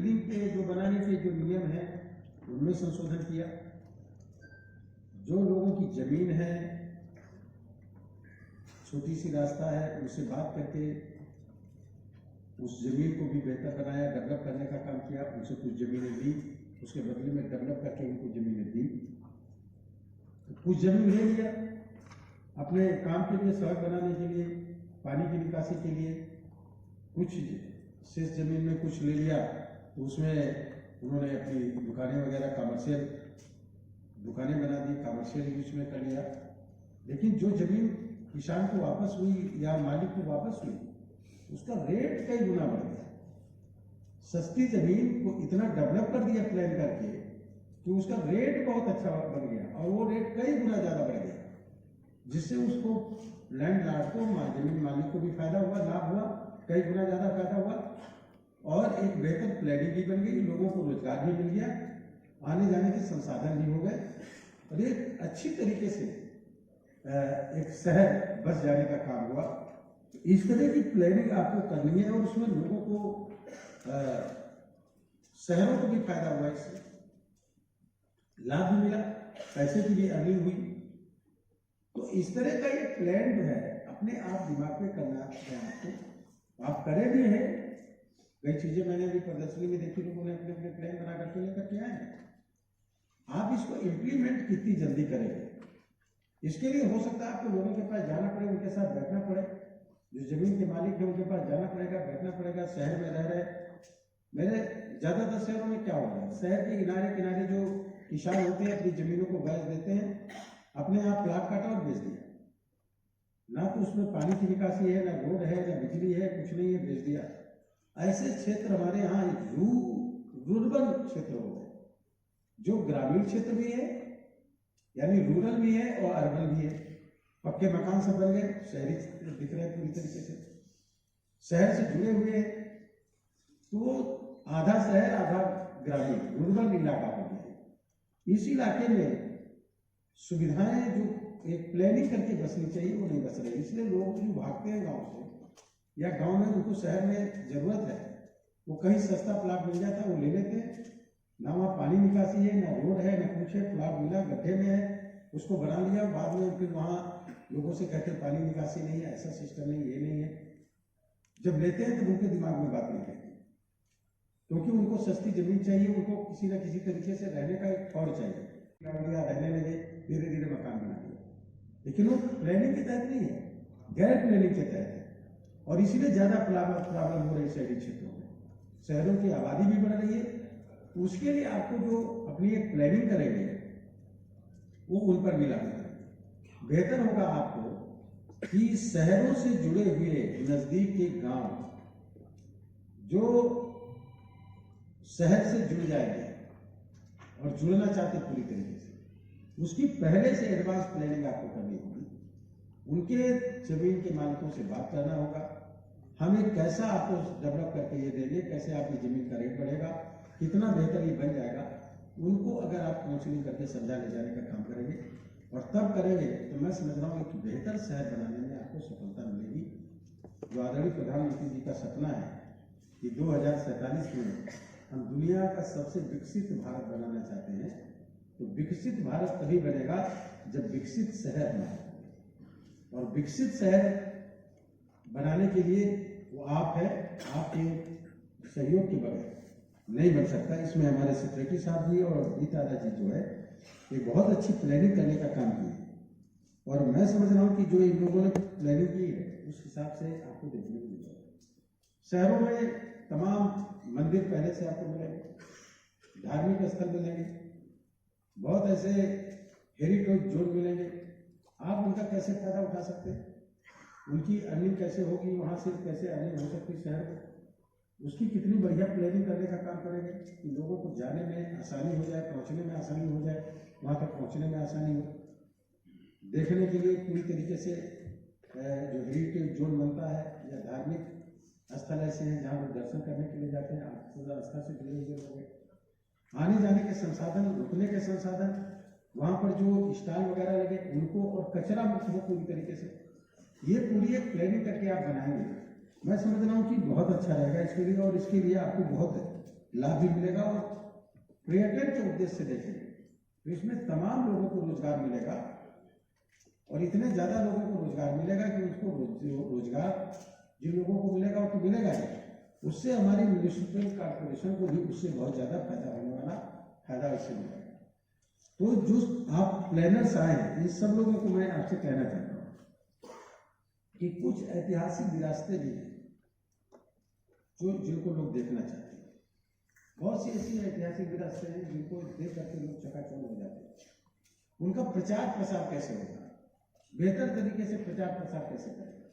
Building के जो बनाने के जो नियम हैं उनमें संशोधन किया। जो लोगों की जमीन है, छोटी सी रास्ता है, उनसे बात करके उस जमीन को भी बेहतर बनाया, डेवलप करने का काम किया। उनसे कुछ जमीनें दी, उसके बदले में डेवलप करके उनको जमीनें दी। तो कुछ जमीन ले लिया अपने काम के लिए, सड़क बनाने के लिए, पानी की निकासी के लिए। कुछ शेष जमीन में कुछ ले लिया तो उसमें उन्होंने अपनी दुकानें वगैरह, कमर्शियल दुकानें बना दी, कमर्शियल यूज में कर लिया। लेकिन जो जमीन किसान को वापस हुई या मालिक को वापस हुई, उसका रेट कई गुना बढ़ गया। सस्ती जमीन को इतना डेवलप कर दिया प्लान करके कि उसका रेट बहुत अच्छा बन गया, और वो रेट कई गुना ज्यादा बढ़ गया, जिससे उसको लैंड लॉर्ड को, जमीन मालिक को भी फायदा हुआ, लाभ हुआ, कई गुना ज्यादा फायदा हुआ, और एक बेहतर प्लानिंग भी बन गई, लोगों को रोजगार भी मिल गया, आने जाने के संसाधन भी हो गए, और एक अच्छी तरीके से एक शहर बस जाने का काम हुआ। इस तरह की प्लानिंग आपको करनी है, और उसमें लोगों को, शहरों को भी फायदा हुआ, इससे लाभ भी मिला, पैसे की भी अर्निंग हुई। तो इस तरह का ये प्लान जो है अपने आप दिमाग में करना है आपको। आप करे भी हैं, कई चीजें मैंने अभी प्रदर्शनी में देखी, लोगों ने अपने अपने प्लान बना करके लेकर के आए हैं। आप इसको इम्प्लीमेंट कितनी जल्दी करेंगे, इसके लिए हो सकता है आपको लोगों के पास जाना पड़े, उनके साथ बैठना पड़े, जो जमीन के मालिक है उनके पास जाना पड़ेगा, बैठना पड़ेगा। शहर में रह रहे, मेरे ज्यादातर शहरों में क्या हो रहा है, शहर के किनारे किनारे जो किसान होते हैं अपनी जमीनों को बेच देते हैं, अपने आप प्लाट काटा और बेच दिया। ना तो उसमें पानी की निकासी है, ना रोड है, ना बिजली है, कुछ नहीं है, बेच दिया। ऐसे क्षेत्र हमारे यहाँ रूरबन क्षेत्र हो गए, जो ग्रामीण क्षेत्र भी है, यानी रूरल भी है और अर्बन भी है। पक्के मकान सब बन गए, शहरी दिख रहे हैं पूरी तरीके से, शहर से जुड़े हुए हैं। तो आधा शहर आधा ग्रामीण रूरल इलाका हो गया। इस इलाके में सुविधाएं जो एक प्लानिंग करके बसनी चाहिए वो नहीं बस रही, इसलिए लोग जो भागते हैं गांव से, या गांव में उनको शहर में जरूरत है, वो कहीं सस्ता प्लाट मिल जाता है वो ले लेते हैं। ना वहाँ पानी निकासी है, ना रोड है, ना कुछ है, प्लाट मिला गड्ढे में है, उसको बना लिया, बाद में फिर वहाँ लोगों से कहते हैं पानी निकासी नहीं है, ऐसा सिस्टम नहीं, ये नहीं है। जब लेते हैं तो उनके दिमाग में बात नहीं रहती, क्योंकि उनको सस्ती जमीन चाहिए, उनको किसी न किसी तरीके से रहने का एक और चाहिए, रहने लगे, धीरे धीरे मकान बना लिया। लेकिन वो प्लानिंग के तहत नहीं है, गैर प्लानिंग के तहत है, और इसीलिए ज्यादा प्रॉब्लम हो रही शहरी क्षेत्रों में। शहरों की आबादी भी बढ़ रही है, उसके लिए आपको जो अपनी एक प्लानिंग करेंगे वो उन पर भी लागू करेंगे। बेहतर होगा आपको कि शहरों से जुड़े हुए नजदीक के गांव जो शहर से जुड़ जाएंगे और जुड़ना चाहते पूरी तरीके से, उसकी पहले से एडवांस प्लानिंग आपको करनी होगी। उनके जमीन के मालिकों से बात करना होगा, हमें कैसा आपको डेवलप करके ये देंगे, कैसे आपकी जमीन का रेट बढ़ेगा, कितना बेहतर ये बन जाएगा। उनको अगर आप काउंसलिंग करके समझा ले जाने का काम करेंगे और तब करेंगे तो मैं समझ रहा हूँ एक बेहतर शहर बनाने में आपको सफलता मिलेगी। जो आदरणीय प्रधानमंत्री जी का सपना है कि 2047 में हम दुनिया का सबसे विकसित भारत बनाना चाहते हैं, तो विकसित भारत तभी बनेगा जब विकसित शहर बने, और विकसित शहर बनाने के लिए वो आप है, आपके सहयोग के बगैर नहीं बन सकता। इसमें हमारे सेक्रेटरी साहब जी और गीता जी जो है ये बहुत अच्छी प्लानिंग करने का काम किए, और मैं समझ रहा हूँ कि जो इन लोगों ने प्लानिंग की है उस हिसाब से आपको देखने को मिलेगा। शहरों में तमाम मंदिर पहले से आपको मिलेंगे, धार्मिक स्थल मिलेंगे, बहुत ऐसे हेरिटेज जोन मिलेंगे। आप उनका कैसे फायदा उठा सकते हैं, उनकी अर्निंग कैसे होगी, वहाँ से कैसे अर्निंग हो सकती है शहर में, उसकी कितनी बढ़िया प्लानिंग करने का काम करेंगे कि लोगों को जाने में आसानी हो जाए, पहुँचने में आसानी हो जाए, वहाँ तक पहुँचने में आसानी हो। देखने के लिए पूरी तरीके से जो हेरिटेज जोन बनता है या धार्मिक स्थल ऐसे हैं जहाँ लोग दर्शन करने के लिए जाते हैं, आस्था से जुड़े हुए लोग, आने जाने के संसाधन, रुकने के संसाधन, वहाँ पर जो स्टॉल वगैरह लगे उनको, और कचरा मुक्त हो पूरी तरीके से, ये पूरी एक प्लानिंग करके आप बनाएंगे। मैं समझ रहा हूँ कि बहुत अच्छा रहेगा इसके लिए, और इसके लिए आपको बहुत लाभ भी मिलेगा और पर्यटन के उद्देश्य से देखेंगे तो इसमें तमाम लोगों को रोजगार मिलेगा और इतने ज्यादा लोगों को रोजगार मिलेगा कि उसको रोजगार जिन लोगों को मिलेगा वो तो मिलेगा ही, उससे हमारी म्यूनिसिपल कॉर्पोरेशन को भी उससे बहुत ज्यादा फायदा होने वाला, फायदा इससे मिलेगा। तो जो आप प्लानर्स आए इन सब लोगों को मैं आपसे कहना चाहता हूँ कि कुछ ऐतिहासिक विरासतें भी हैं जिनको लोग देखना चाहते हैं। बहुत सी ऐसी ऐतिहासिक विरासतें हैं जिनको देख करके लोग चकाचौंध हो जाते हैं। उनका प्रचार प्रसार कैसे होगा, बेहतर तरीके से प्रचार प्रसार कैसे करें,